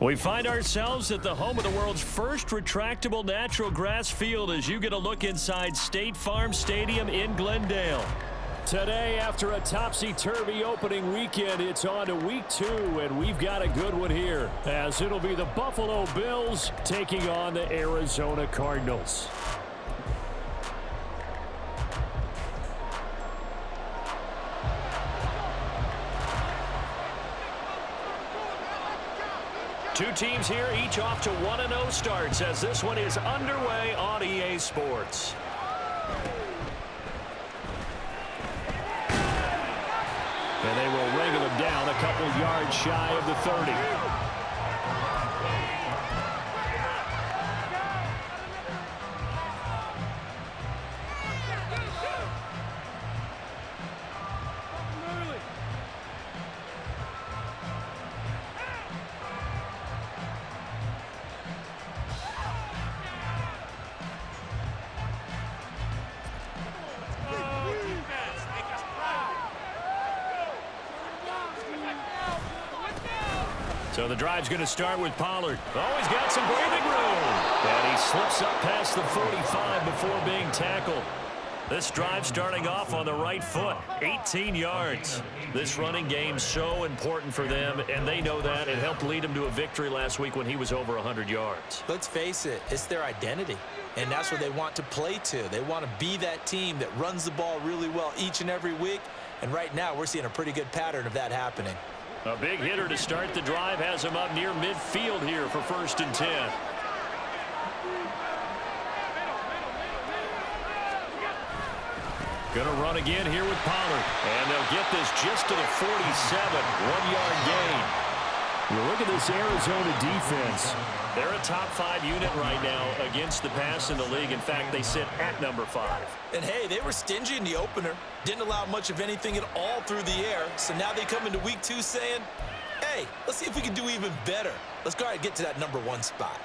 We find ourselves at the home of the world's first retractable natural grass field as you get a look inside State Farm Stadium in Glendale. Today, after a topsy-turvy opening weekend, it's on to week 2, and we've got a good one here, as it'll be the Buffalo Bills taking on the Arizona Cardinals. Two teams here, each off to 1-0 starts as this one is underway on EA Sports. And they will wrangle them down a couple yards shy of the 30. So the drive's going to start with Pollard. Oh, he's got some breathing room. And he slips up past the 45 before being tackled. This drive starting off on the right foot, 18 yards. This running game so important for them, and they know that. It helped lead them to a victory last week when he was over 100 yards. Let's face it, it's their identity, and that's what they want to play to. They want to be that team that runs the ball really well each and every week, and right now we're seeing a pretty good pattern of that happening. A big hitter to start the drive has him up near midfield here for 1st and 10. Going to run again here with Pollard. And they'll get this just to the 47, 1-yard gain. You look at this Arizona defense. They're a top 5 unit right now against the pass in the league. In fact, they sit at number 5. And hey, they were stingy in the opener. Didn't allow much of anything at all through the air. So now they come into week 2 saying, hey, let's see if we can do even better. Let's go ahead and get to that number 1 spot.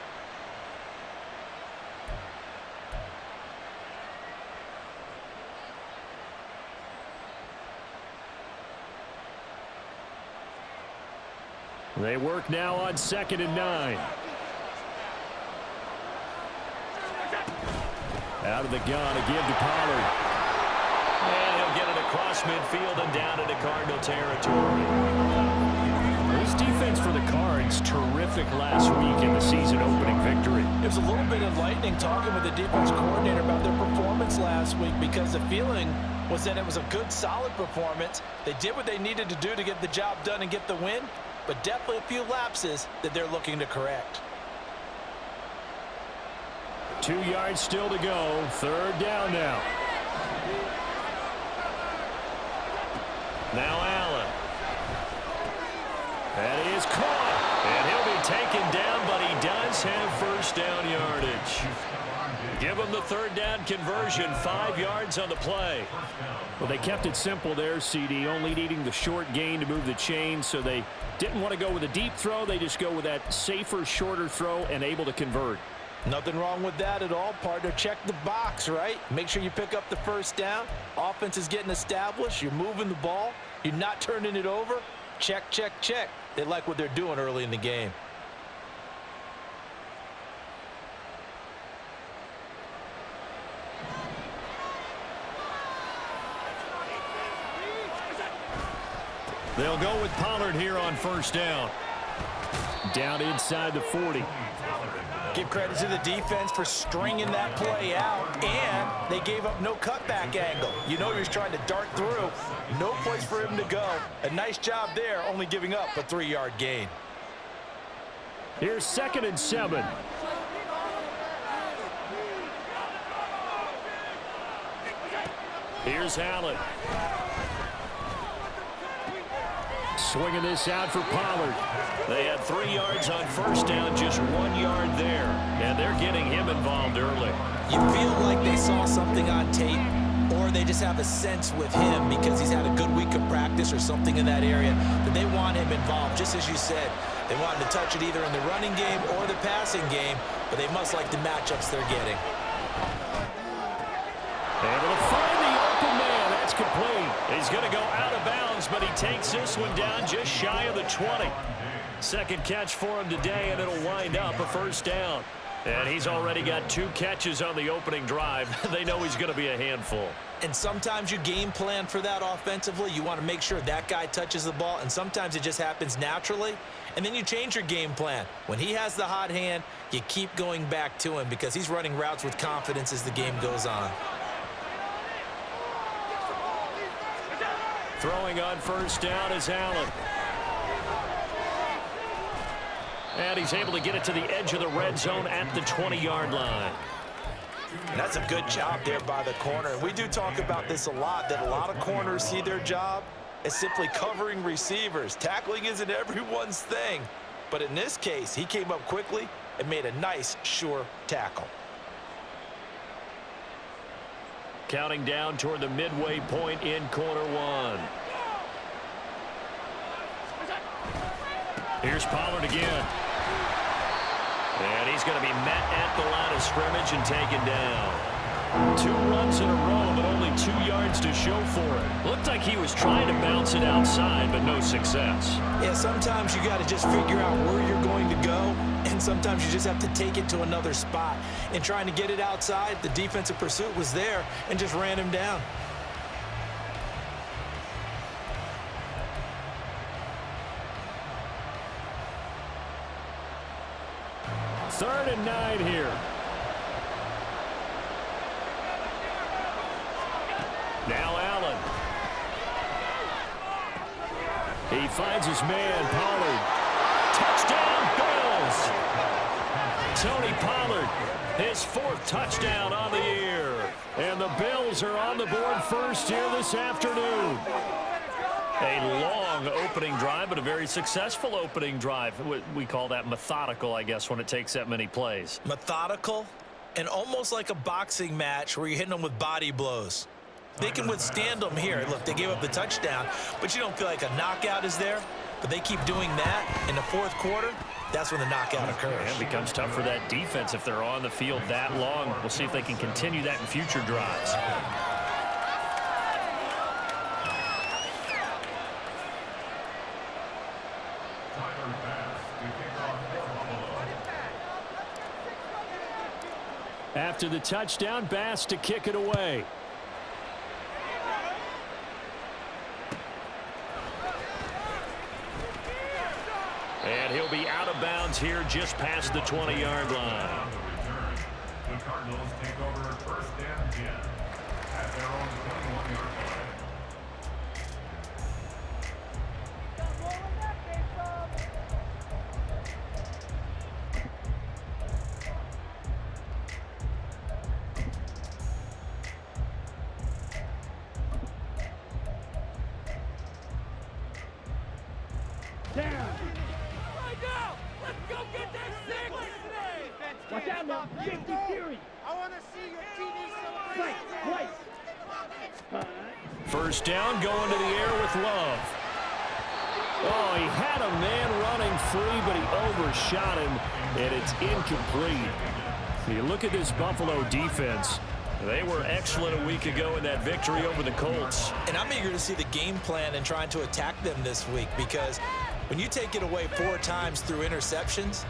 They work now on 2nd and 9. Out of the gun again to Pollard. And he'll get it across midfield and down into Cardinal territory. This defense for the Cards, terrific last week in the season opening victory. It was a little bit enlightening talking with the defense coordinator about their performance last week, because the feeling was that it was a good, solid performance. They did what they needed to do to get the job done and get the win, but definitely a few lapses that they're looking to correct. 2 yards still to go. 3rd down now. Now Allen. That is caught. And he'll be taken down, but he does have 1st down yardage. Give him the 3rd down conversion. 5 yards on the play. Well, they kept it simple there, CD, only needing the short gain to move the chain, so they didn't want to go with a deep throw. They just go with that safer, shorter throw and able to convert. Nothing wrong with that at all, partner. Check the box, right? Make sure you pick up the 1st down. Offense is getting established. You're moving the ball. You're not turning it over. Check, check, check. They like what they're doing early in the game. They'll go with Pollard here on 1st down. Down inside the 40. Give credit to the defense for stringing that play out, and they gave up no cutback angle. You know you're trying to dart through. No place for him to go. A nice job there, only giving up a 3-yard gain. Here's 2nd and 7. Here's Allen. Swinging this out for Pollard. They had 3 yards on 1st down, just 1 yard there. And they're getting him involved early. You feel like they saw something on tape, or they just have a sense with him because he's had a good week of practice or something in that area that they want him involved. Just as you said, they want him to touch it either in the running game or the passing game, but they must like the matchups they're getting. Able to find the open man. That's complete. He's going to go out of bounds, but he takes this one down just shy of the 20. Second catch for him today, and it'll wind up a first down. And he's already got 2 catches on the opening drive. They know he's going to be a handful. And sometimes you game plan for that offensively. You want to make sure that guy touches the ball, and sometimes it just happens naturally. And then you change your game plan. When he has the hot hand, you keep going back to him because he's running routes with confidence as the game goes on. Throwing on first down is Allen. And he's able to get it to the edge of the red zone at the 20-yard line. And that's a good job there by the corner. We do talk about this a lot, that a lot of corners see their job as simply covering receivers. Tackling isn't everyone's thing. But in this case, he came up quickly and made a nice, sure tackle. Counting down toward the midway point in quarter one. Here's Pollard again. And he's going to be met at the line of scrimmage and taken down. 2 runs in a row, but only 2 yards to show for it. Looked like he was trying to bounce it outside, but no success. Yeah, sometimes you got to just figure out where you're going to go, and sometimes you just have to take it to another spot. In trying to get it outside, the defensive pursuit was there and just ran him down. Third and 9 here. Now Allen. He finds his man, Pollard. Touchdown, Bills! Tony Pollard, his 4th touchdown on the year. And the Bills are on the board first here this afternoon. A long opening drive, but a very successful opening drive. We call that methodical, I guess, when it takes that many plays. Methodical and almost like a boxing match where you're hitting them with body blows. They can withstand them here. Look, they gave up the touchdown, but you don't feel like a knockout is there. But they keep doing that in the 4th quarter. That's when the knockout occurs. It becomes tough for that defense if they're on the field that long. We'll see if they can continue that in future drives. After the touchdown, Bass to kick it away. And he'll be out of bounds here just past the 20-yard line. The Cardinals take over first and 10 at their own 21-yard line. Watch out now, 50 series. I want to see your TV celebration. First down, going to the air with Love. Oh, he had a man running free, but he overshot him, and it's incomplete. You look at this Buffalo defense. They were excellent a week ago in that victory over the Colts. And I'm eager to see the game plan and trying to attack them this week, because when you take it away 4 times through interceptions,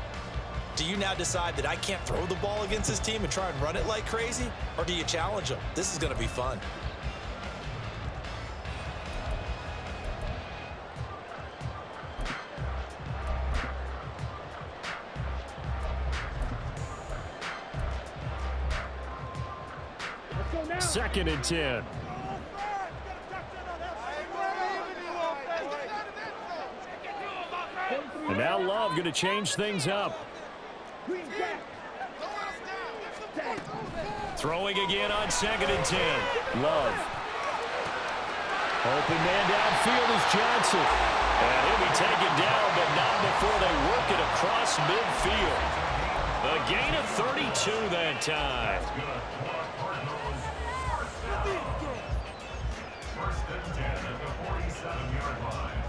do you now decide that I can't throw the ball against this team and try and run it like crazy? Or do you challenge them? This is going to be fun. Second and 10. And now Love going to change things up. Throwing again on second and 10. Love. Open man downfield is Johnson. And he'll be taken down, but not before they work it across midfield. A gain of 32 that time. First and 10 at the 47-yard line.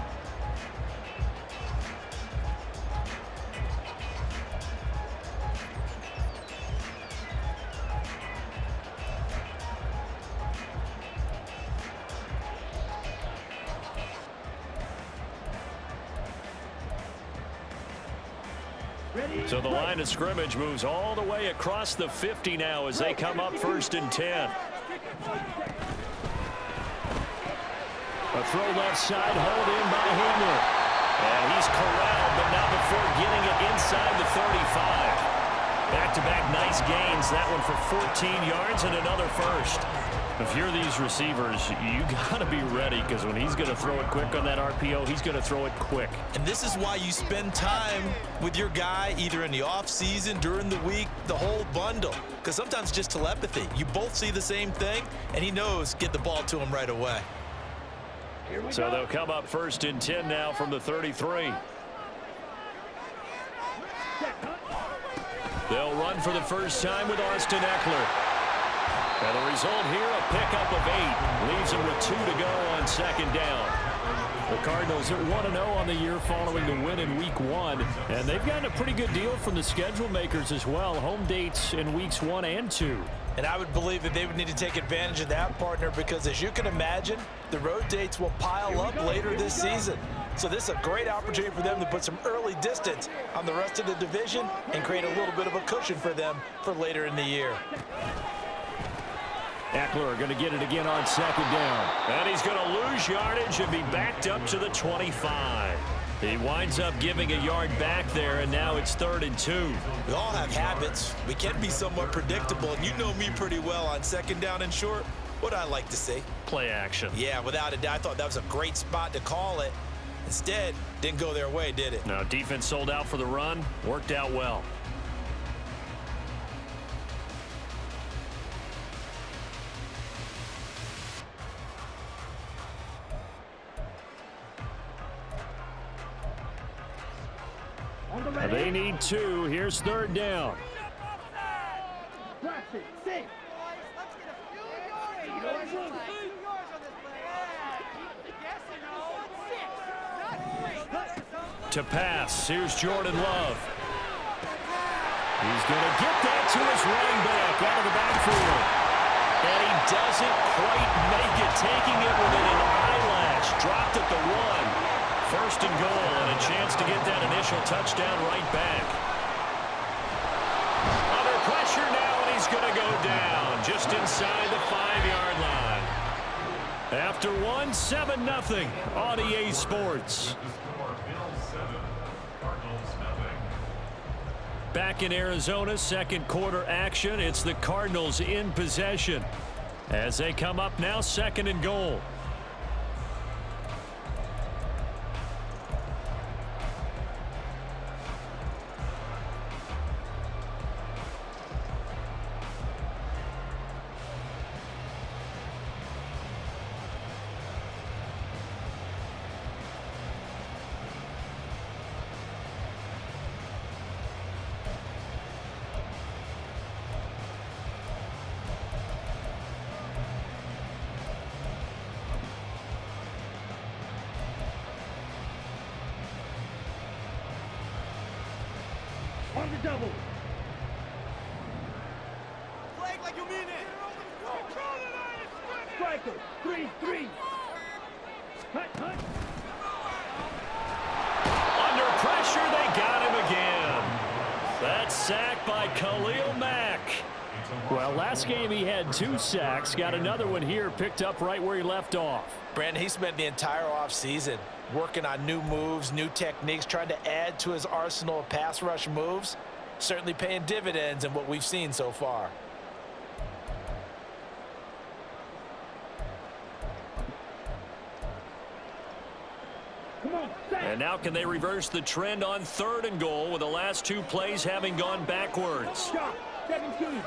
So the line of scrimmage moves all the way across the 50 now as they come up 1st and 10. A throw left side, hauled in by Hamler. And he's corralled, but not before getting it inside the 35. Back-to-back nice gains. That one for 14 yards and another first. If you're these receivers, you got to be ready because when he's going to throw it quick on that RPO, he's going to throw it quick. And this is why you spend time with your guy either in the offseason, during the week, the whole bundle. Because sometimes just telepathy. You both see the same thing, and he knows get the ball to him right away. So they'll come up 1st and 10 now from the 33. They'll run for the first time with Austin Eckler. And the result here, a pickup of 8. Leaves him with 2 to go on 2nd down. The Cardinals are 1-0 on the year following the win in Week 1. And they've gotten a pretty good deal from the schedule makers as well. Home dates in Weeks 1 and 2. And I would believe that they would need to take advantage of that, partner, because as you can imagine, the road dates will pile up later this season. So this is a great opportunity for them to put some early distance on the rest of the division and create a little bit of a cushion for them for later in the year. Eckler going to get it again on 2nd down. And he's going to lose yardage and be backed up to the 25. He winds up giving a yard back there, and now it's 3rd and 2. We all have habits. We can be somewhat predictable, and you know me pretty well on 2nd down and short. What I like to see? Play action. Yeah, without a doubt. I thought that was a great spot to call it. Instead, didn't go their way, did it? No, defense sold out for the run. Worked out well. They need 2. Here's 3rd down. To pass. Here's Jordan Love. He's going to get that to his running back out of the backfield. And he doesn't quite make it, taking it within an eyelash. Dropped at the 1. 1st and goal, and a chance to get that initial touchdown right back. Under pressure now, and he's going to go down just inside the 5-yard line. After 1, 7-0 on EA Sports. Back in Arizona, 2nd quarter action. It's the Cardinals in possession as they come up now 2nd and goal. On the double. Flag like you mean it. Striker. 3-3. Hut, hut. Under pressure, they got him again. That sack by Khalil Mack. Well, last game he had 2 sacks. Got another one here, picked up right where he left off. Brandon, he spent the entire offseason working on new moves, new techniques, trying to add to his arsenal of pass rush moves. Certainly paying dividends in what we've seen so far. Come on, sack. And now can they reverse the trend on 3rd and goal with the last 2 plays having gone backwards? Shot. 17.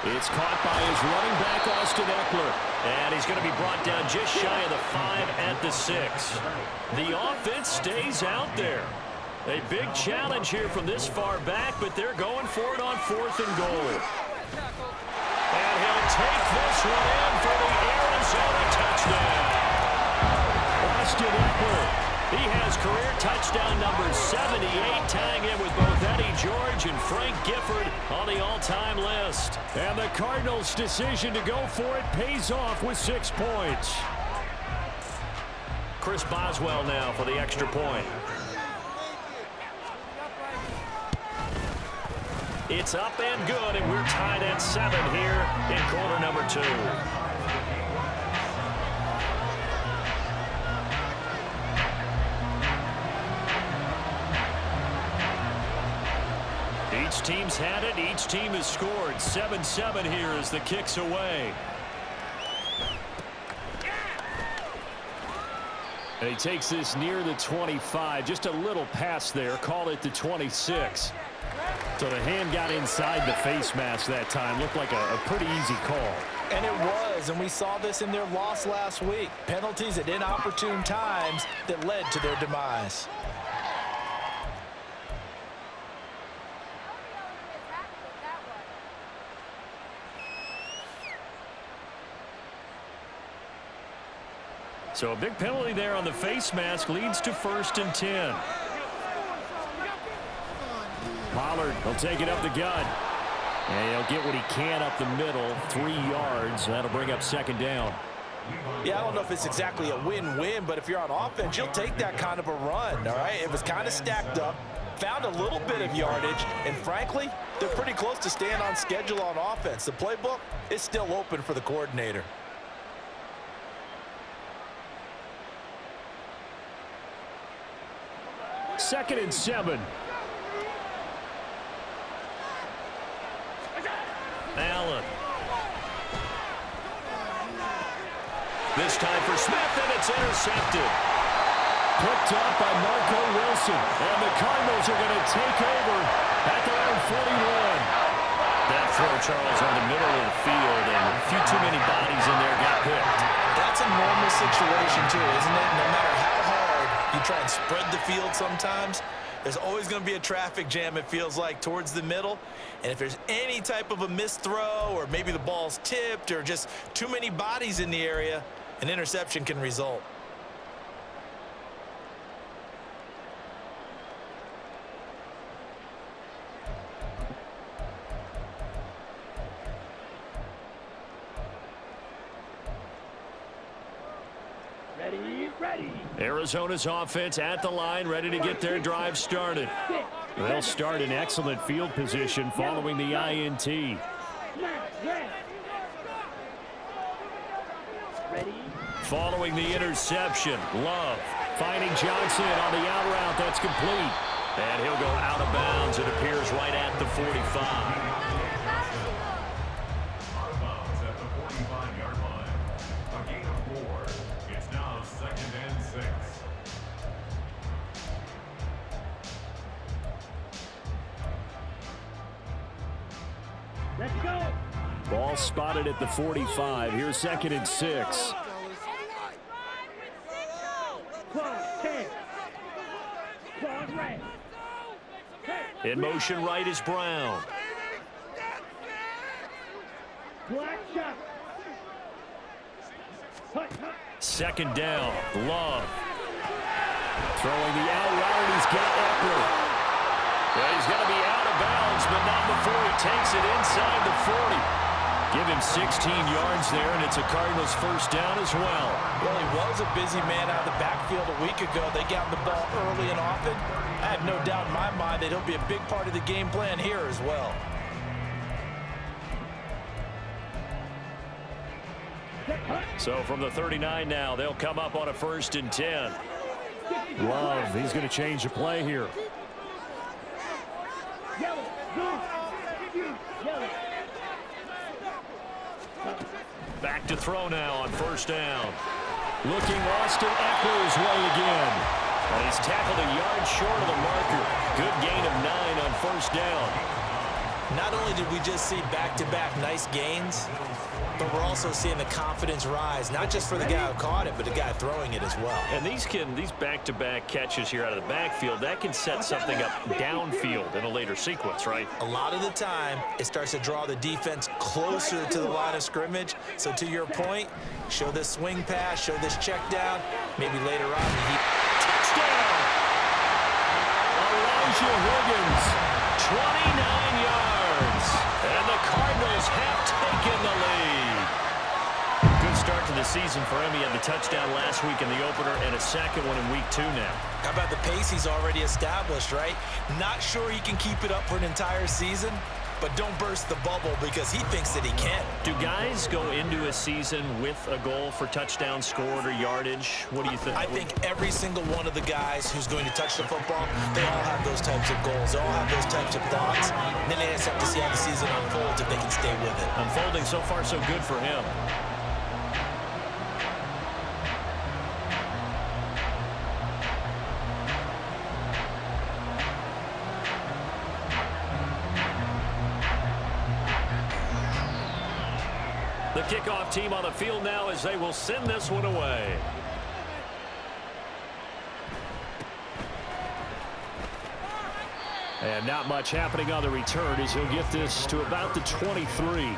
It's caught by his running back, Austin Eckler. And he's going to be brought down just shy of the 5 at the 6. The offense stays out there. A big challenge here from this far back, but they're going for it on 4th and goal. And he'll take this one in for the Arizona touchdown. Austin Eckler. He has career touchdown number 78, tying it with both Eddie George and Frank Gifford on the all-time list. And the Cardinals' decision to go for it pays off with 6 points. Chris Boswell now for the extra point. It's up and good, and we're tied at 7 here in quarter number 2. Each team's had it. Each team has scored. 7-7 here as the kick's away. And he takes this near the 25. Just a little pass there. Call it the 26. So the hand got inside the face mask that time. Looked like a pretty easy call. And it was, and we saw this in their loss last week. Penalties at inopportune times that led to their demise. So a big penalty there on the face mask leads to 1st and 10. Pollard will take it up the gut. And he'll get what he can up the middle, 3 yards. That'll bring up 2nd down. Yeah, I don't know if it's exactly a win-win, but if you're on offense, you'll take that kind of a run, all right? It was kind of stacked up, found a little bit of yardage, and frankly, they're pretty close to staying on schedule on offense. The playbook is still open for the coordinator. Second and 7. Allen. This time for Smith, and it's intercepted. Picked up by Marco Wilson. And the Cardinals are going to take over at their own 41. That throw, Charles, on the middle of the field, and a few too many bodies in there got picked. That's a normal situation, too, isn't it? No matter how hard you try and spread the field sometimes, there's always going to be a traffic jam, it feels like, towards the middle. And if there's any type of a missed throw or maybe the ball's tipped or just too many bodies in the area, an interception can result. Ready. Arizona's offense at the line, ready to get their drive started. They'll start in excellent field position following the INT. Ready. Following the interception, Love finding Johnson on the out route. That's complete. And he'll go out of bounds. It appears right at the 45. Out of bounds at the 45-yard line. A gain of 4. It's now 2nd and 6. Let's go. Ball spotted at the 45. Here's 2nd and 6. Claws, 10. Claws, red. In motion right is Brown. Black shot. Hut. 2nd down, Love. Throwing the out route, he's got Eckler. Well, he's going to be out of bounds, but not before he takes it inside the 40. Give him 16 yards there, and it's a Cardinals 1st down as well. Well, he was a busy man out of the backfield a week ago. They got the ball early and often. I have no doubt in my mind that he'll be a big part of the game plan here as well. So from the 39 now, they'll come up on a 1st and 10. Love, he's going to change the play here. Yellow. Blue. Yellow. Back to throw now on 1st down. Looking Austin Eckler's way again. And he's tackled a yard short of the marker. Good gain of 9 on 1st down. Not only did we just see back-to-back nice gains, but we're also seeing the confidence rise, not just for the guy who caught it, but the guy throwing it as well. And these back-to-back catches here out of the backfield, that can set something up downfield in a later sequence, right? A lot of the time, it starts to draw the defense closer to the line of scrimmage. So to your point, show this swing pass, show this check down, maybe later on. Touchdown! Elijah Higgins, 29 yards. And the Cardinals have taken the lead. Good start to the season for him. He had the touchdown last week in the opener and a second one in week 2 now. How about the pace he's already established, right? Not sure he can keep it up for an entire season, but don't burst the bubble because he thinks that he can. Do guys go into a season with a goal for touchdown scored or yardage? What do you think? I think every single one of the guys who's going to touch the football, they all have those types of goals. They all have those types of thoughts. And then they just have to see how the season unfolds if they can stay with it. Unfolding so far so good for him. The kickoff team on the field now as they will send this one away. And not much happening on the return as he'll get this to about the 23.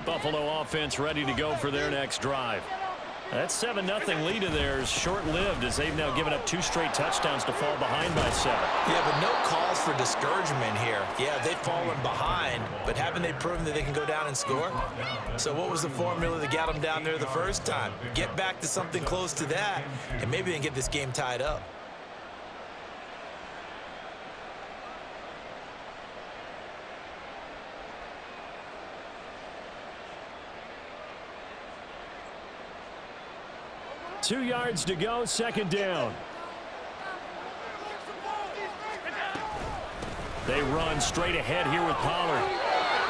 Buffalo offense ready to go for their next drive. That 7-0 lead of theirs short-lived as they've now given up 2 straight touchdowns to fall behind by 7. Yeah, but no cause for discouragement here. Yeah, they've fallen behind, but haven't they proven that they can go down and score? So what was the formula that got them down there the first time? Get back to something close to that, and maybe they can get this game tied up. Two yards to go, second down. They run straight ahead here with Pollard.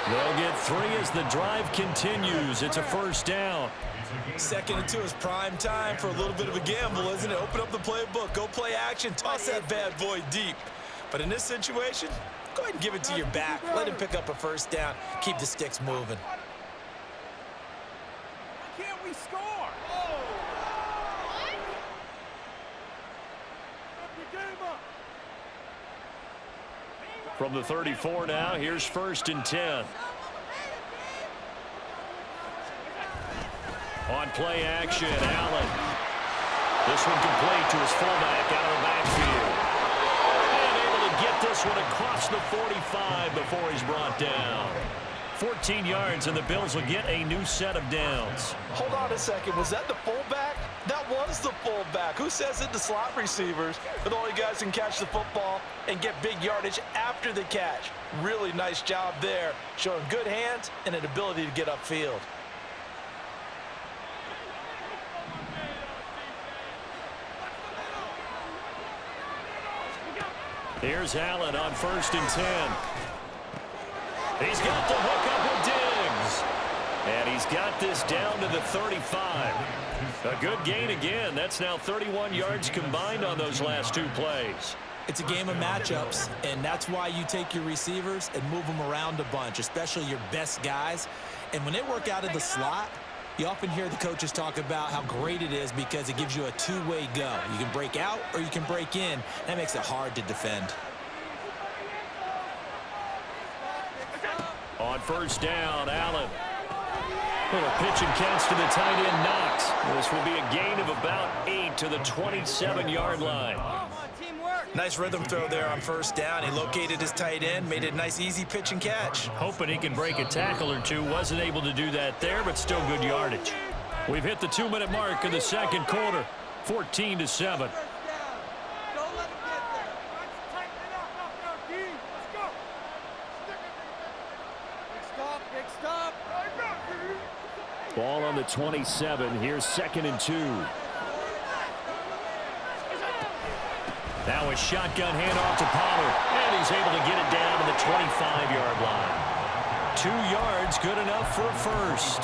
They'll get 3 as the drive continues. It's a first down. 2nd and 2 is prime time for a little bit of a gamble, isn't it? Open up the playbook, go play action, toss that bad boy deep. But in this situation, go ahead and give it to your back. Let him pick up a first down. Keep the sticks moving. Why can't we score? From the 34 now, here's 1st and 10. On play action, Allen. This one complete to his fullback out of the backfield. And able to get this one across the 45 before he's brought down. 14 yards, and the Bills will get a new set of downs. Hold on a second. Was that the fullback? That was the fullback. Who says it? The slot receivers. But all you guys can catch the football and get big yardage after the catch. Really nice job there, showing good hands and an ability to get upfield. Here's Allen on 1st and 10. He's got the hook up with Diggs. And he's got this down to the 35. A good gain again. That's now 31 yards combined on those last 2 plays. It's a game of matchups, and that's why you take your receivers and move them around a bunch, especially your best guys. And when they work out of the slot, you often hear the coaches talk about how great it is because it gives you a 2-way go. You can break out or you can break in. That makes it hard to defend. On 1st down, Allen. Little pitch and catch to the tight end, Knox. This will be a gain of about 8 to the 27-yard line. Nice rhythm throw there on 1st down. He located his tight end, made it a nice, easy pitch and catch. Hoping he can break a tackle or 2. Wasn't able to do that there, but still good yardage. We've hit the 2-minute mark of the 2nd quarter, 14-7. Ball on the 27. Here's 2nd and 2. Now a shotgun handoff to Pollard. And he's able to get it down to the 25-yard line. 2 yards, good enough for a first.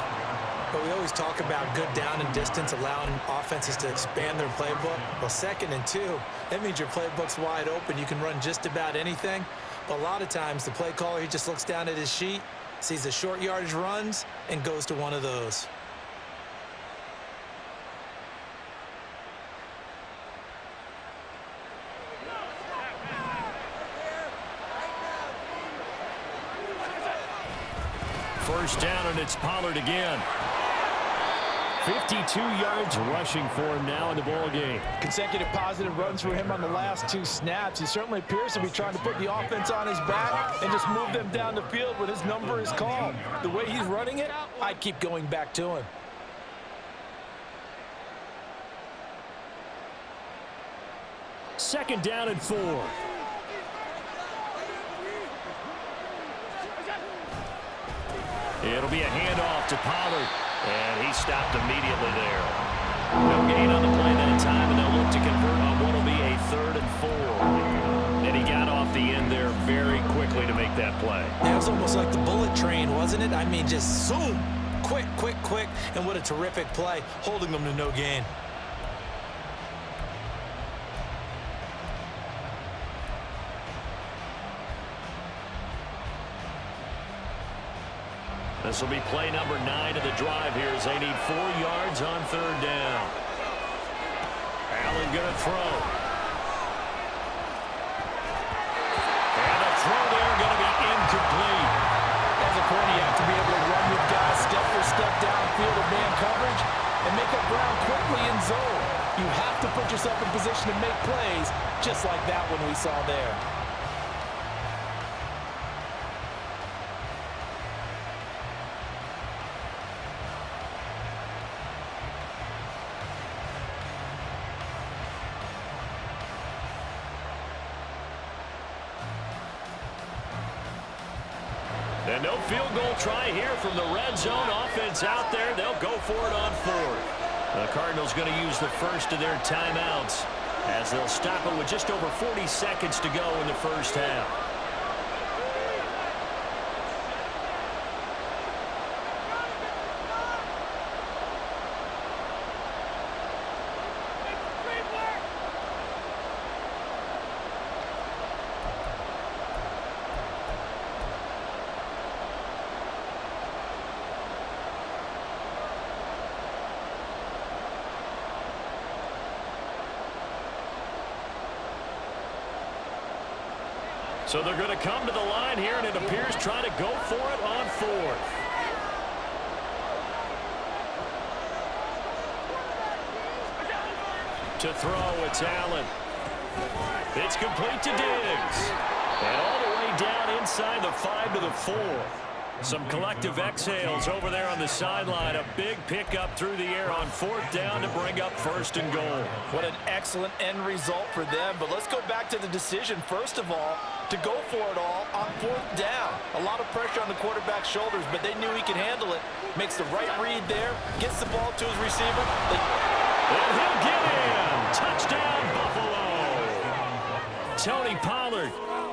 But we always talk about good down and distance, allowing offenses to expand their playbook. Well, 2nd and 2, that means your playbook's wide open. You can run just about anything. But a lot of times, the play caller, he just looks down at his sheet, sees the short yardage runs, and goes to one of those. First down, and it's Pollard again. 52 yards rushing for him now in the ball game. Consecutive positive runs for him on the last 2 snaps. He certainly appears to be trying to put the offense on his back and just move them down the field when his number is called. The way he's running it, I keep going back to him. Second down and 4. It'll be a handoff to Pollard, and he stopped immediately there. No gain on the play that time, and they'll look to convert on what will be a 3rd and 4. And he got off the end there very quickly to make that play. It was almost like the bullet train, wasn't it? I mean, just zoom, quick, quick, quick, and what a terrific play, holding them to no gain. This will be play number 9 of the drive here as they need 4 yards on 3rd down. Allen going to throw. And the throw there going to be incomplete. As a corner, you have to be able to run with guys step for step downfield of man coverage and make up ground quickly in zone. You have to put yourself in position to make plays, just like that one we saw there. And no field goal try here from the red zone. Offense out there. They'll go for it on 4th. The Cardinals going to use the first of their timeouts as they'll stop it with just over 40 seconds to go in the first half. So they're going to come to the line here, and it appears trying to go for it on 4th. To throw, it's Allen. It's complete to Diggs. And all the way down inside the 5 to the 4. Some collective exhales over there on the sideline. A big pickup through the air on 4th down to bring up 1st and goal. What an excellent end result for them. But let's go back to the decision, first of all, to go for it all on 4th down. A lot of pressure on the quarterback's shoulders, but they knew he could handle it. Makes the right read there, gets the ball to his receiver. And he'll get in. Touchdown, Buffalo. Tony Pollard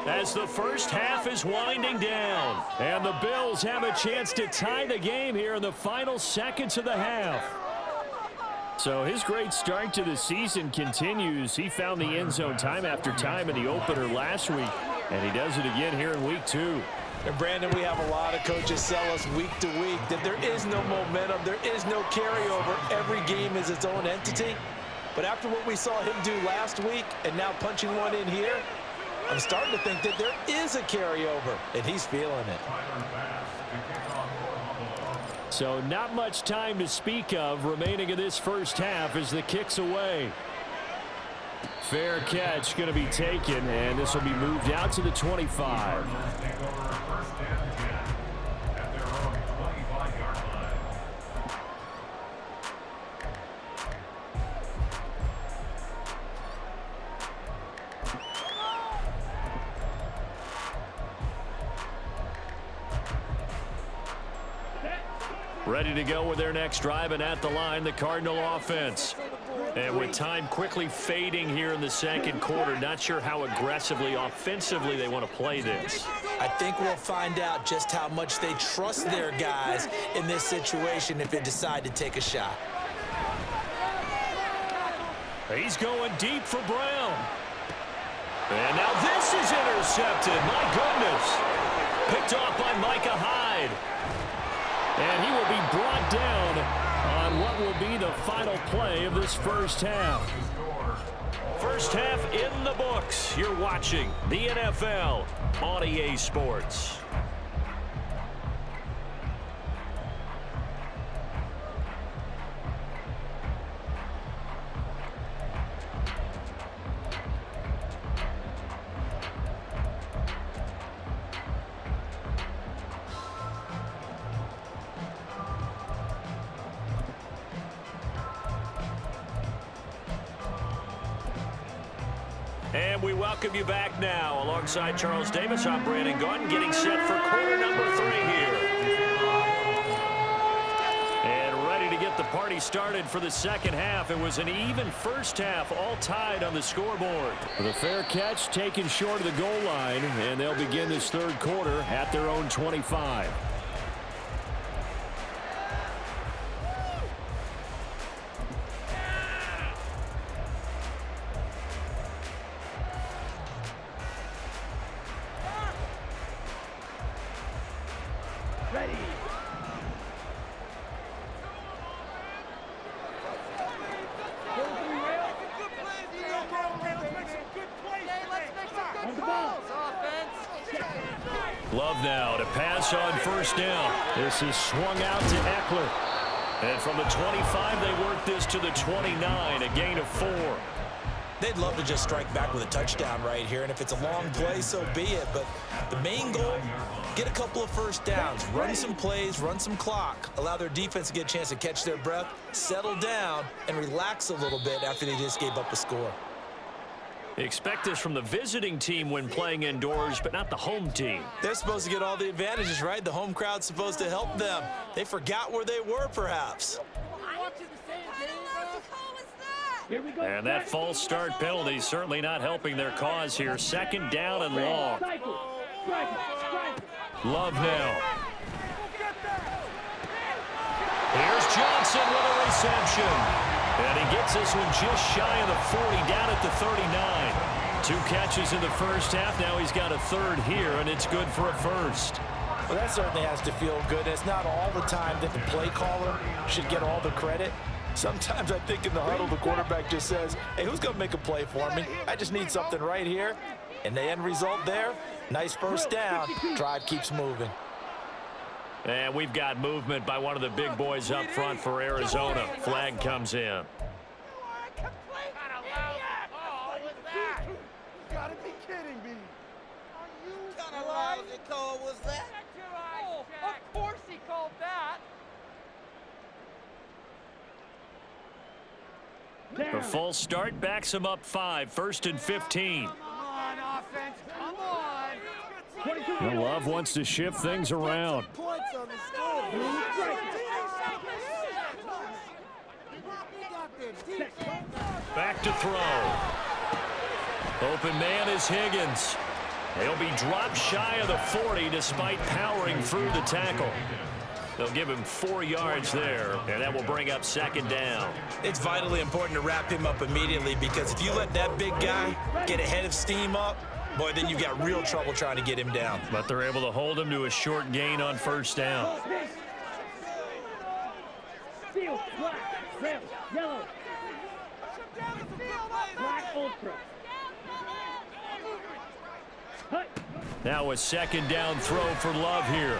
as the first half is winding down. And the Bills have a chance to tie the game here in the final seconds of the half. So his great start to the season continues. He found the end zone time after time in the opener last week, and he does it again here in week 2. And Brandon, we have a lot of coaches sell us week to week that there is no momentum, there is no carryover. Every game is its own entity. But after what we saw him do last week and now punching one in here, I'm starting to think that there is a carryover, and he's feeling it. So not much time to speak of remaining in this first half as the kick's away. Fair catch going to be taken, and this will be moved out to the 25. Ready to go with their next drive, and at the line, the Cardinal offense. And with time quickly fading here in the second quarter, not sure how aggressively, offensively they want to play this. I think we'll find out just how much they trust their guys in this situation if they decide to take a shot. He's going deep for Brown. And now this is intercepted. My goodness. Picked off by Micah Hyde. And he will be brought down on what will be the final play of this first half. First half in the books. You're watching the NFL on EA Sports. And we welcome you back now. Alongside Charles Davis, I'm Brandon Gaudin, getting set for quarter number 3 here. And ready to get the party started for the second half. It was an even first half, all tied on the scoreboard. With a fair catch taken short of the goal line, and they'll begin this third quarter at their own 25. Ready. Love now to pass on first down. This is swung out to Eckler. And from the 25, they work this to the 29, a gain of 4. They'd love to just strike back with a touchdown right here, and if it's a long play, so be it. But the main goal, get a couple of first downs, run some plays, run some clock, allow their defense to get a chance to catch their breath, settle down, and relax a little bit after they just gave up a score. Expect this from the visiting team when playing indoors, but not the home team. They're supposed to get all the advantages, right? The home crowd's supposed to help them. They forgot where they were, perhaps. Here we go. And that false start penalty certainly not helping their cause here. Second down and long. Cycle. Strike it. Strike it. Love now. Here's Johnson with a reception. And he gets this one just shy of the 40, down at the 39. 2 catches in the first half. Now he's got a third here, and it's good for a first. Well, that certainly has to feel good. It's not all the time that the play caller should get all the credit. Sometimes I think in the huddle, the quarterback just says, hey, who's going to make a play for me? I just need something right here. And the end result there, nice first down. Drive keeps moving. And we've got movement by one of the big boys up front for Arizona. Flag comes in. You gotta be kidding me. What kind of lousy call was that? Oh, of course he called that. The full start backs him up 5, 1st and 15. Come on, offense. Come on. Love wants to shift things around. Points on the score. Back to throw. Open man is Higgins. He'll be dropped shy of the 40 despite powering through the tackle. They'll give him 4 yards there, and that will bring up second down. It's vitally important to wrap him up immediately, because if you let that big guy get ahead of steam up, boy, then you've got real trouble trying to get him down. But they're able to hold him to a short gain on first down. Steel, black, red, yellow. Black ultra. Hut. Now a second down throw for Love here.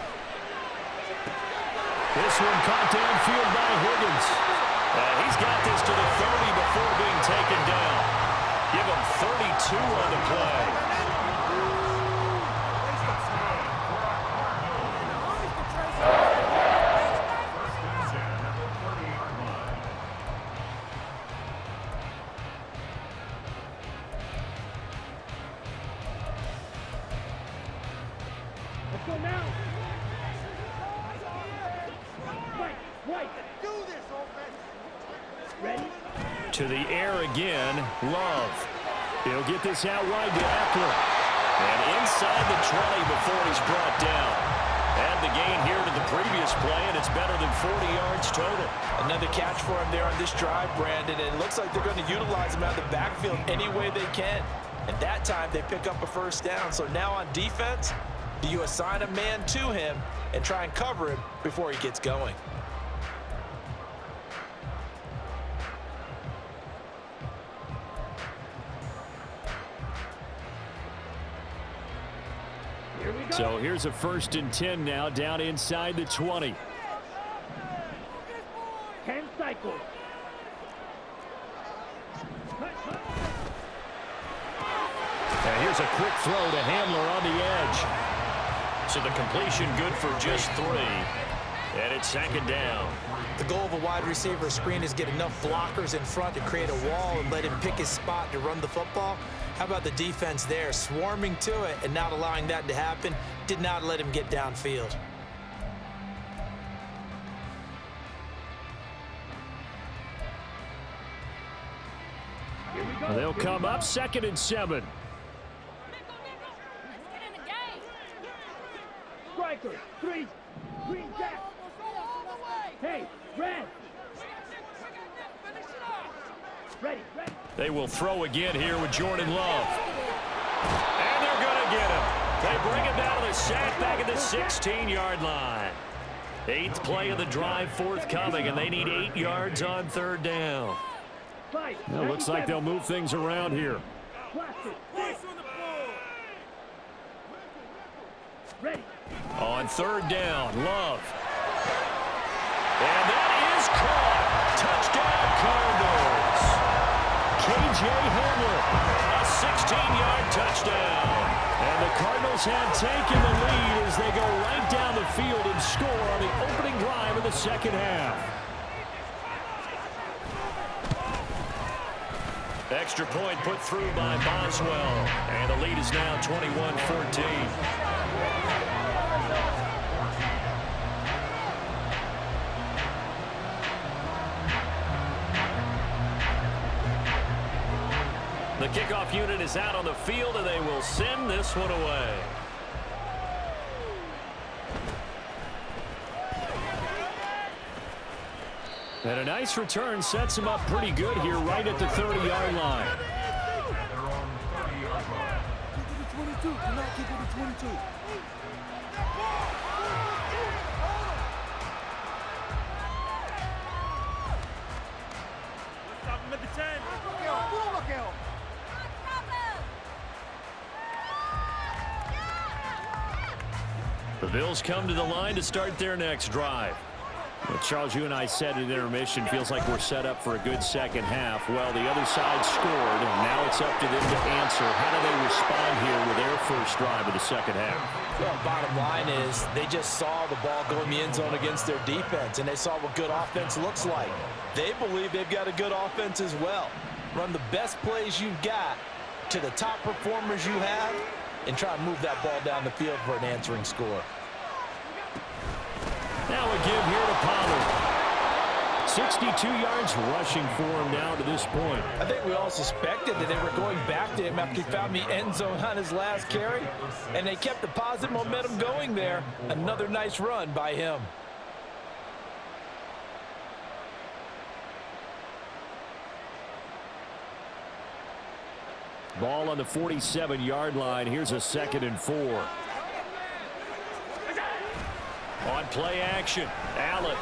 This one caught downfield by Higgins. He's got this to the 30 before being taken down. Give him 32 on the play. Let's go now. Right. Do this, offense. Ready? To the air again, Love. He'll get this out wide to Eckler. And inside the 20 before he's brought down. Add the gain here to the previous play, and it's better than 40 yards total. Another catch for him there on this drive, Brandon. And it looks like they're going to utilize him out of the backfield any way they can. And that time they pick up a first down. So now on defense, do you assign a man to him and try and cover him before he gets going? So here's a 1st and 10 now, down inside the 20. 10 cycles. And here's a quick throw to Hamler on the edge. So the completion good for just 3. And it's second down. The goal of a wide receiver screen is get enough blockers in front to create a wall and let him pick his spot to run the football. How about the defense there, swarming to it and not allowing that to happen? Did not let him get downfield. They'll come up 2nd and 7. Striker, 3, green jack. Hey, red. Ready. They will throw again here with Jordan Love. And they're going to get him. They bring him down to the sack back at the 16-yard line. 8th play of the drive forthcoming, and they need 8 yards on 3rd down. Well, looks like they'll move things around here. Ready. On 3rd down, Love. And that is caught. Touchdown, Cardinals. K.J. Hamler, a 16-yard touchdown. And the Cardinals have taken the lead as they go right down the field and score on the opening drive of the 2nd half. Extra point put through by Boswell. And the lead is now 21-14. The kickoff unit is out on the field, and they will send this one away. And a nice return sets him up pretty good here right at the 30-yard line. They're on the 30-yard line. Keep it to 22. Do not keep it to 22. Stop him at the 10. The Bills come to the line to start their next drive. Well, Charles, you and I said at intermission, feels like we're set up for a good second half. Well, the other side scored, and now it's up to them to answer. How do they respond here with their first drive of the second half? Well, bottom line is they just saw the ball go in the end zone against their defense, and they saw what good offense looks like. They believe they've got a good offense as well. Run the best plays you've got to the top performers you have, and try to move that ball down the field for an answering score. Now a give here to Pollard. 62 yards rushing for him now to this point. I think we all suspected that they were going back to him after he found the end zone on his last carry, and they kept the positive momentum going there. Another nice run by him. Ball on the 47-yard line. Here's a 2nd and 4. On play action, Allen.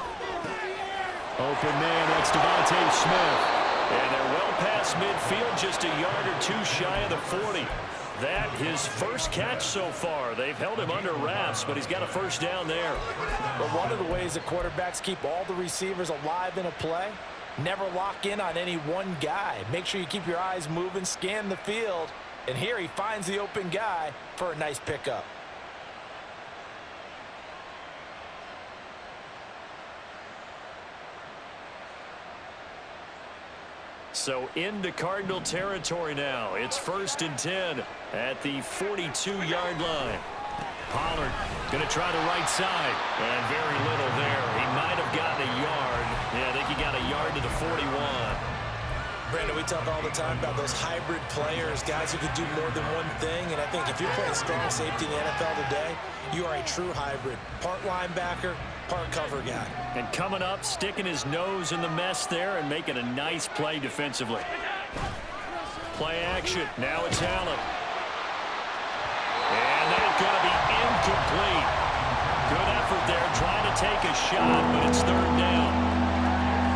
Open man, that's Devontae Smith. And they're well past midfield, just a yard or two shy of the 40. That his first catch so far. They've held him under wraps, but he's got a first down there. But one of the ways that quarterbacks keep all the receivers alive in a play, never lock in on any one guy. Make sure you keep your eyes moving, scan the field, and here he finds the open guy for a nice pickup. So into Cardinal territory now. It's 1st and 10 at the 42-yard line. Pollard going to try the right side. And very little there. He might have gotten a yard. Yeah, I think he got a yard to the 41. Brandon, we talk all the time about those hybrid players, guys who could do more than one thing. And I think if you're playing strong safety in the NFL today, you are a true hybrid. Part linebacker, part cover guy. And coming up, sticking his nose in the mess there and making a nice play defensively. Play action. Now it's Allen. And that's going to be incomplete. Good effort there, trying to take a shot, but it's 3rd down.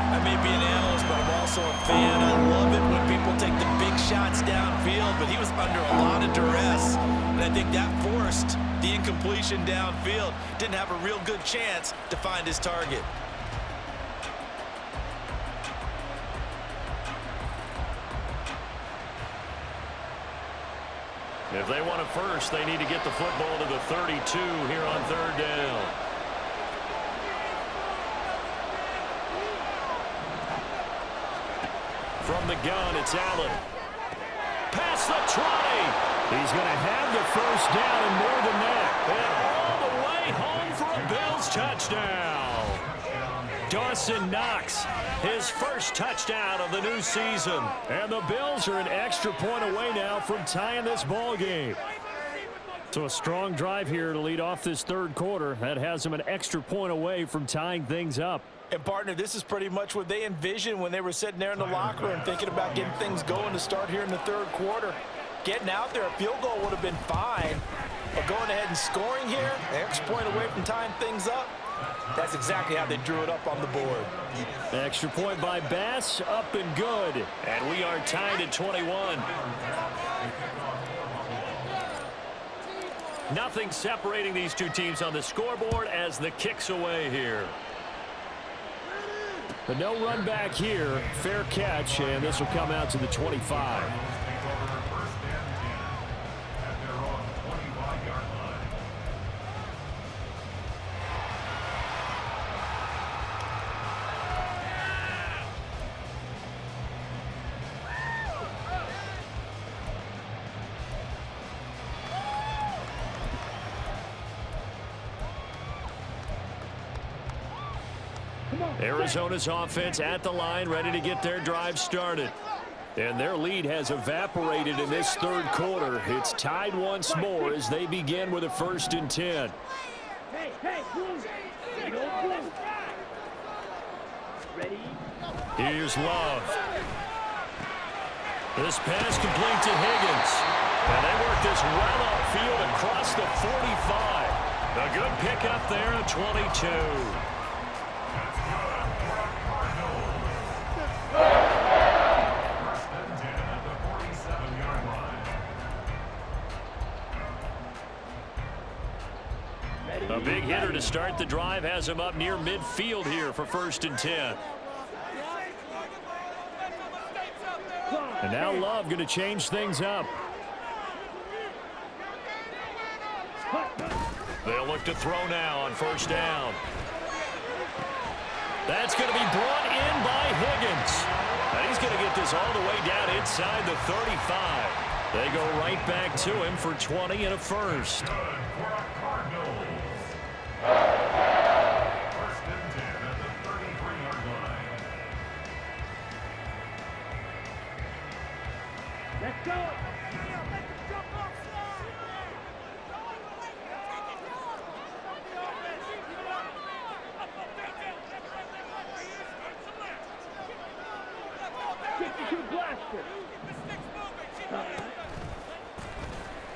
I may be an analyst, but I'm also a fan. I love it when people take the big shots downfield, but he was under a lot of duress. And I think that forced the incompletion downfield. Didn't have a real good chance to find his target. If they want a first, they need to get the football to the 32 here on 3rd down. From the gun, it's Allen. Past the 20. He's going to have the first down and more than that. And all the way home for a Bills touchdown. Dawson Knox, his first touchdown of the new season. And the Bills are an extra point away now from tying this ball game. So a strong drive here to lead off this third quarter. That has them an extra point away from tying things up. And, partner, this is pretty much what they envisioned when they were sitting there in the locker room thinking about getting things going to start here in the third quarter. Getting out there, a field goal would have been fine. But going ahead and scoring here, an extra point away from tying things up, that's exactly how they drew it up on the board. Extra point by Bass, up and good. And we are tied at 21. Nothing separating these two teams on the scoreboard as the kick's away here. But no run back here. Fair catch, and this will come out to the 25. Arizona's offense at the line, ready to get their drive started. And their lead has evaporated in this third quarter. It's tied once more as they begin with a 1st and 10. Hey, Blue. Blue. Ready? Here's Love. This pass complete to Higgins. And they work this well upfield across the 45. A good pickup there at 22. A big hitter to start the drive has him up near midfield here for 1st and 10. And now Love going to change things up. They'll look to throw now on 1st down. That's going to be brought in by Higgins. And he's going to get this all the way down inside the 35. They go right back to him for 20 and a 1st. Let's go.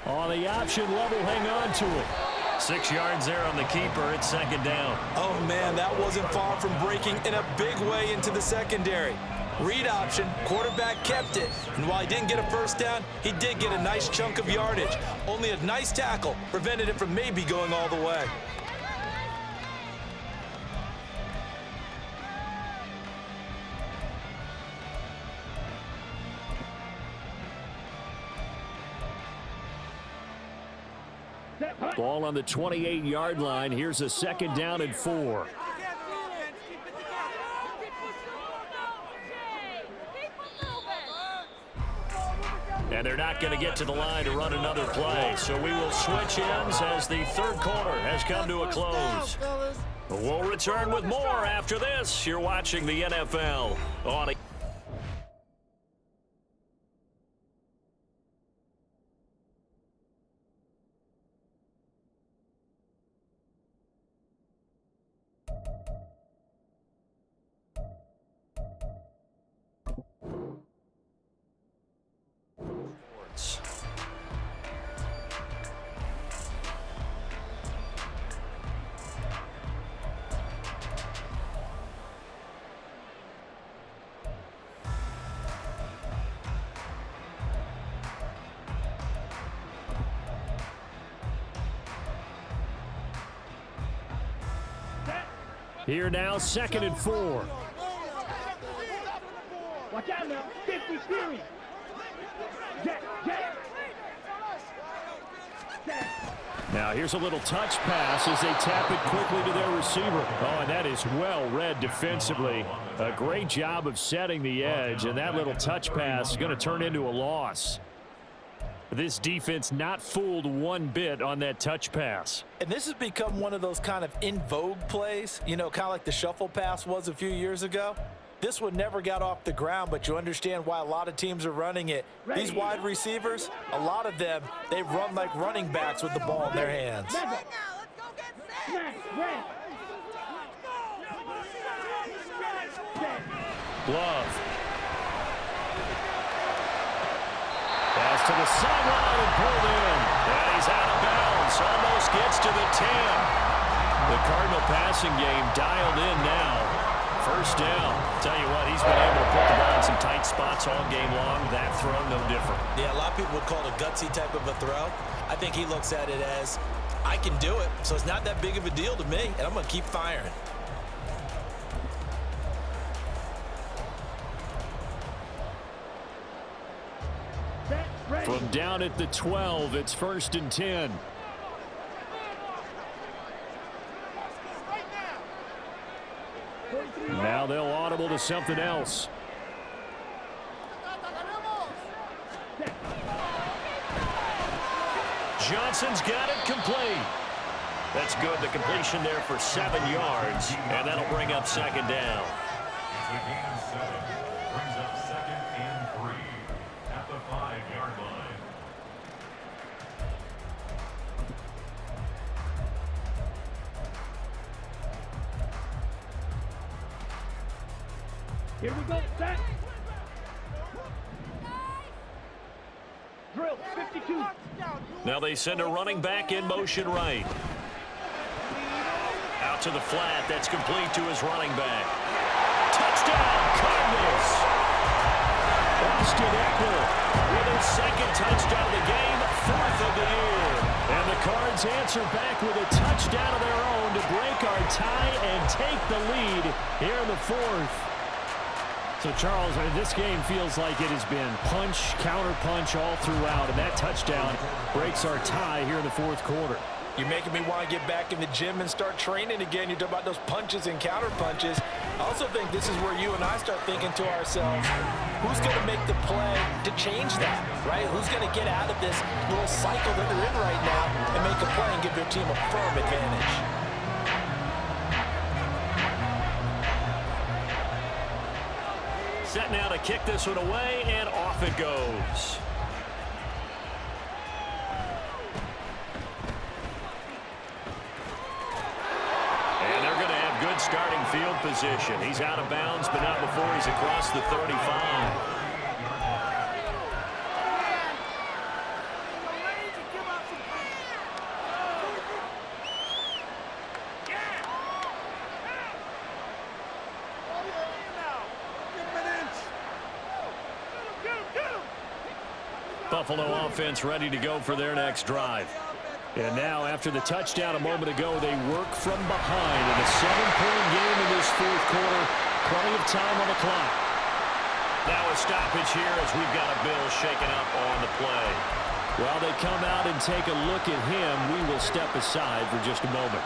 On the option, Love will hang on to it. 6 yards there on the keeper. It's 2nd down. Oh, man, that wasn't far from breaking in a big way into the secondary. Read option, quarterback kept it. And while he didn't get a 1st down, he did get a nice chunk of yardage. Only a nice tackle prevented it from maybe going all the way. Ball on the 28-yard line. Here's a 2nd down and 4. And they're not going to get to the line to run another play. So we will switch ends as the third quarter has come to a close. We'll return with more after this. You're watching the NFL on a Here now, 2nd and 4. Watch out now. 50 series. Jet. Now here's a little touch pass as they tap it quickly to their receiver. Oh, and that is well read defensively. A great job of setting the edge, and that little touch pass is going to turn into a loss. This defense not fooled one bit on that touch pass. And this has become one of those kind of in vogue plays, you know, kind of like the shuffle pass was a few years ago. This one never got off the ground, but you understand why a lot of teams are running it. These wide receivers, a lot of them, they run like running backs with the ball in their hands. Love. Pass to the sideline and pulled in. And he's out of bounds. Almost gets to the 10. The Cardinal passing game dialed in now. First down. Tell you what, he's been able to put the ball in some tight spots all game long. That throw, no different. Yeah, a lot of people would call it a gutsy type of a throw. I think he looks at it as, I can do it, so it's not that big of a deal to me, and I'm going to keep firing. From down at the 12, it's 1st and 10. Now they'll audible to something else. Johnson's got it complete. That's good. The completion there for 7 yards, and that'll bring up 2nd down. It's a gain of 7. Brings up 2nd and 3 at the 5-yard line. Here we go, set. Drill, 52. Now they send a running back in motion right. Out to the flat. That's complete to his running back. Touchdown, Cardinals. Austin Eckler with his 2nd touchdown of the game, 4th of the year. And the Cards answer back with a touchdown of their own to break our tie and take the lead here in the 4th. So, Charles, this game feels like it has been punch, counter-punch all throughout, and that touchdown breaks our tie here in the 4th quarter. You're making me want to get back in the gym and start training again. You talk about those punches and counter-punches. I also think this is where you and I start thinking to ourselves, who's going to make the play to change that, right? Who's going to get out of this little cycle that they're in right now and make a play and give their team a firm advantage? Set now to kick this one away, and off it goes. And they're going to have good starting field position. He's out of bounds, but not before he's across the 35. Buffalo offense ready to go for their next drive. And now, after the touchdown a moment ago, they work from behind in a 7-point game in this 4th quarter. Plenty of time on the clock. Now a stoppage here as we've got a Bill shaken up on the play. While they come out and take a look at him, we will step aside for just a moment.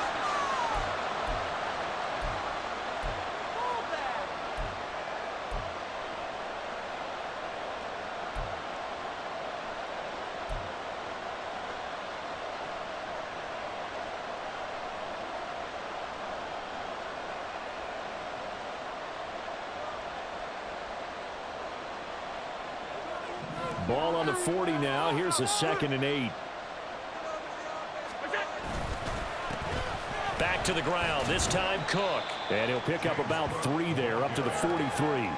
Ball on the 40 now. Here's a 2nd and 8. Back to the ground. This time Cook. And he'll pick up about 3 there, up to the 43.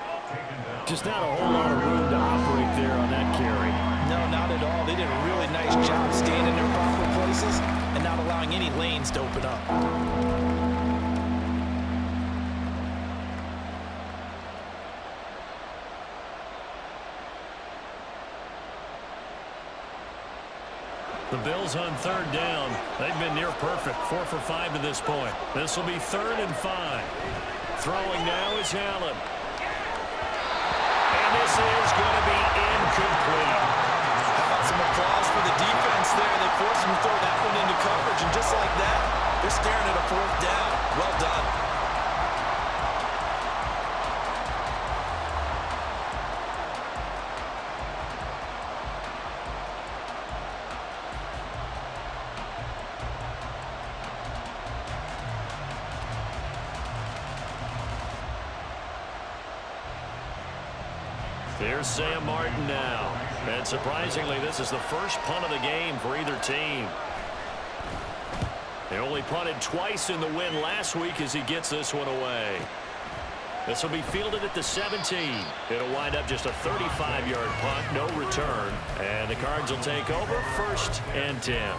Just not a whole lot of room to operate there on that carry. No, not at all. They did a really nice job staying in their proper places and not allowing any lanes to open up. The Bills on 3rd down. They've been near perfect. 4 for 5 to this point. This will be 3rd and 5. Throwing now is Allen. And this is going to be incomplete. How about some applause for the defense there? They forced him to throw that one into coverage, and just like that, they're staring at a fourth down. Well done. Here's Sam Martin now. And surprisingly, this is the first punt of the game for either team. They only punted twice in the win last week as he gets this one away. This will be fielded at the 17. It'll wind up just a 35-yard punt, no return. And the Cards will take over, 1st and 10.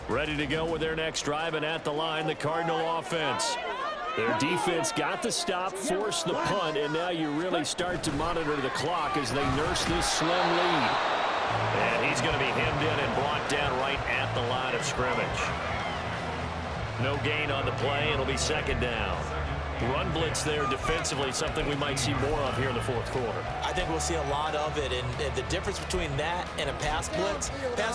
Ready to go with their next drive, and at the line, the Cardinal offense. Their defense got the stop, forced the punt, and now you really start to monitor the clock as they nurse this slim lead. And he's going to be hemmed in and brought down right at the line of scrimmage. No gain on the play. It'll be 2nd down. Run blitz there defensively, something we might see more of here in the 4th quarter. I think we'll see a lot of it, and the difference between that and a pass blitz,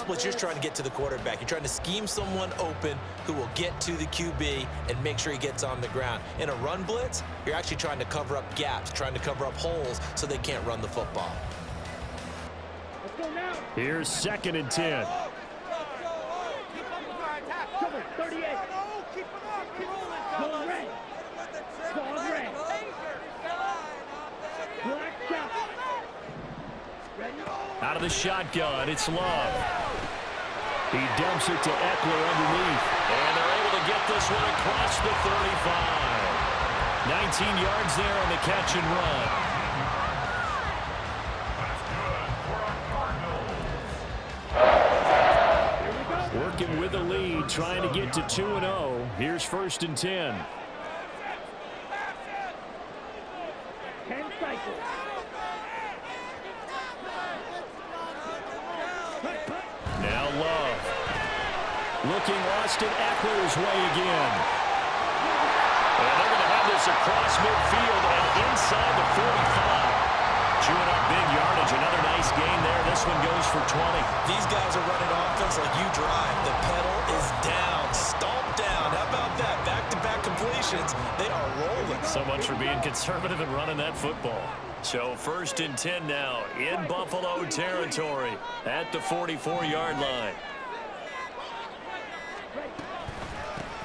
you're just trying to get to the quarterback. You're trying to scheme someone open who will get to the QB and make sure he gets on the ground. In a run blitz, you're actually trying to cover up gaps, trying to cover up holes so they can't run the football. Let's go now. Here's 2nd and 10. Cover, 38. Go red. Go red. Black shot. Ready? Out of the shotgun, it's Love. He dumps it to Eckler underneath. And they're able to get this one across the 35. 19 yards there on the catch and run. Working with the lead, trying to get to 2-0. Here's 1st and 10. 10 cycles. Now Love. Looking Austin Eckler's way again. And they're going to have this across midfield and inside the 45. Chewing up big yardage. Another nice gain there. This one goes for 20. These guys are running offense like you drive. The pedal is down. Stomp down. How about that? Back-to-back completions. They are rolling. So much for being conservative and running that football. So 1st and 10 now in Buffalo territory at the 44-yard line.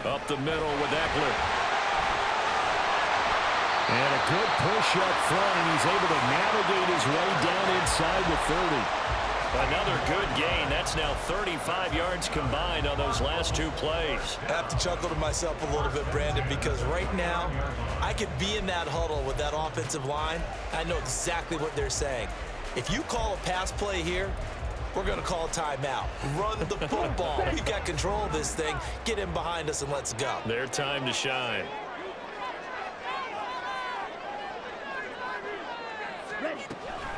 Up the middle with Eckler. And a good push up front, and he's able to navigate his way down inside the 30. Another good gain. That's now 35 yards combined on those last 2 plays. I have to chuckle to myself a little bit, Brandon, because right now I could be in that huddle with that offensive line. I know exactly what they're saying. If you call a pass play here, we're going to call a timeout. Run the football. We've got control of this thing. Get in behind us and let's go. Their time to shine.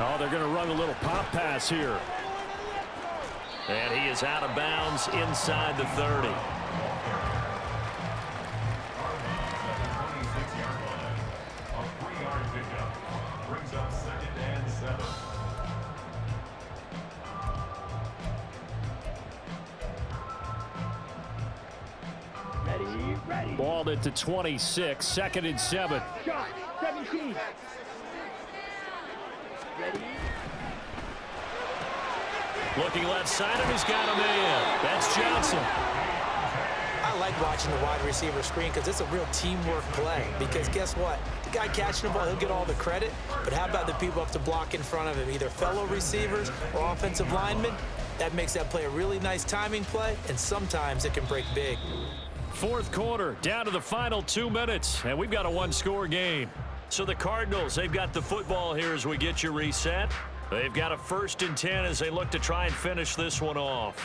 Oh, they're going to run a little pop pass here. And he is out of bounds inside the 30. Ready. Balled it to 26, 2nd and 7. Shot, 17. Ready. Looking left side, and he's got a man. That's Johnson. I like watching the wide receiver screen because it's a real teamwork play. Because guess what? The guy catching the ball, he'll get all the credit. But how about the people have to block in front of him, either fellow receivers or offensive linemen? That makes that play a really nice timing play, and sometimes it can break big. 4th quarter, down to the final 2 minutes, and we've got a 1-score game. So the Cardinals, they've got the football here as we get you reset. They've got a 1st and 10 as they look to try and finish this one off.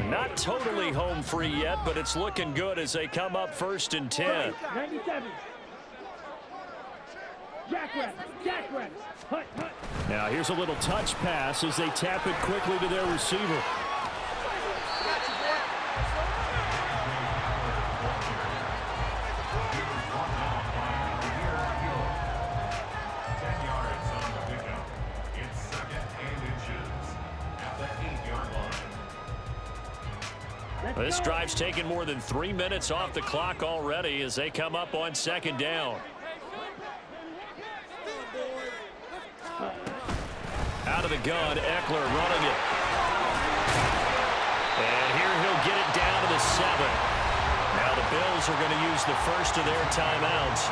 Not totally home free yet, but it's looking good as they come up 1st and 10. 97. Jackrabbit. Hut. Now here's a little touch pass as they tap it quickly to their receiver. This drive's taken more than 3 minutes off the clock already as they come up on 2nd down. Out of the gun, Eckler running it. And here he'll get it down to the 7. Now the Bills are going to use the first of their timeouts.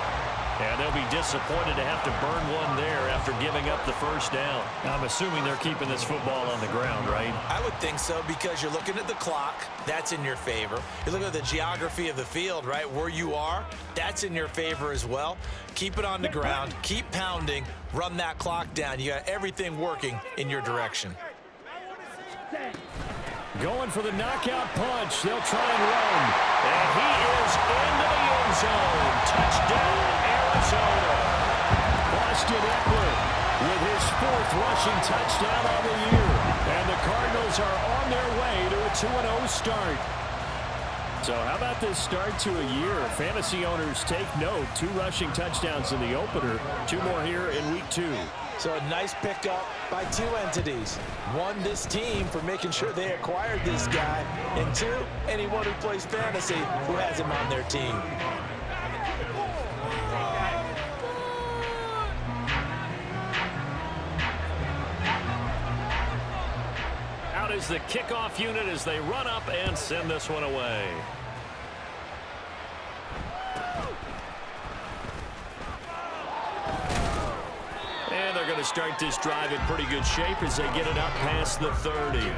And they'll be disappointed to have to burn one there after giving up the 1st down. I'm assuming they're keeping this football on the ground, right? I would think so because you're looking at the clock. That's in your favor. You're looking at the geography of the field, right? Where you are, that's in your favor as well. Keep it on the ground. Keep pounding. Run that clock down. You got everything working in your direction. Going for the knockout punch. They'll try and run. And he is into the end zone. Touchdown, Arizona. Austin Eckler with his 4th rushing touchdown of the year. And the Cardinals are on their way to a 2-0 start. So how about this start to a year? Fantasy owners take note. 2 rushing touchdowns in the opener. 2 more here in week 2. So a nice pickup by 2 entities. 1, this team for making sure they acquired this guy. And 2, anyone who plays fantasy who has him on their team. Out is the kickoff unit as they run up and send this one away. And they're going to start this drive in pretty good shape as they get it up past the 30.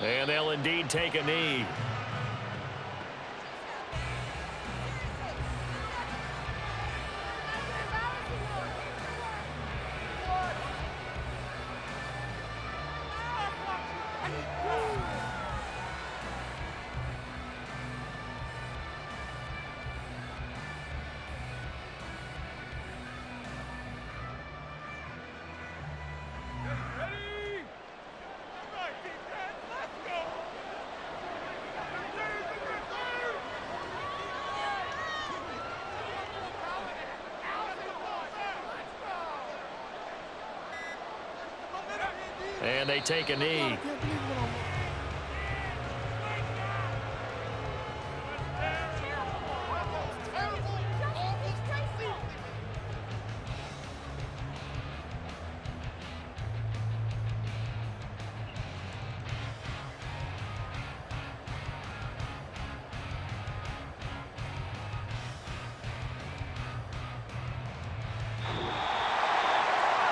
And they'll indeed take a knee. And they take a knee.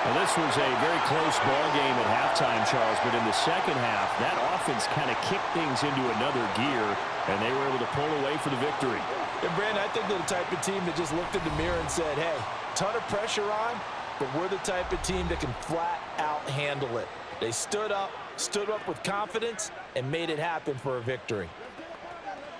Well, this was a very close ball game at halftime, Charles, but in the second half, that offense kind of kicked things into another gear, and they were able to pull away for the victory. And, Brandon, I think they're the type of team that just looked in the mirror and said, hey, ton of pressure on, but we're the type of team that can flat out handle it. They stood up with confidence, and made it happen for a victory.